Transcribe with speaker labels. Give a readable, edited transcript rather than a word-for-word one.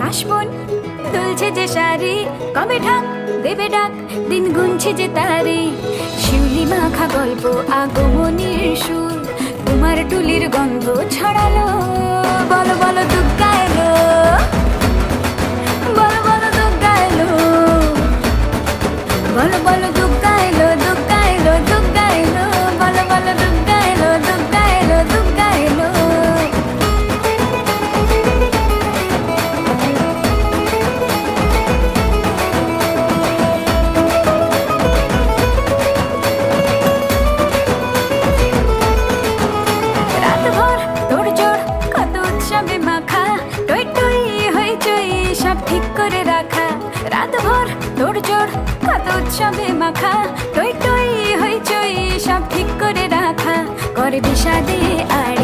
Speaker 1: কাশবন দুলছে যে শাড়ি, কবে ঢাক দেবে ডাক, দিন গুনছে যে তারি। শিউলি মাখা গল্প আগমনীর সুর, তোমার টুলির গন্ধ ছড়ালো। বলো বলো দুগ্গা এলো, বলো বলো দুগ্গা এলো, বলো বলো দুগ্গা এলো, দুগ্গা এলো, দুগ্গা এলো, বলো বলো দুগ্গা এলো, দুগ্গা এলো, দুগ্গা এলো। রাতভর তোড়জোড় কত উৎসবে মাখা, টই টই হইচই সব ঠিক করে রাখা। রাতভর তোড়জোড় কত উৎসবে মাখা, টই টই হইচই সব ঠিক করে রাখা। করে বিষাদে আর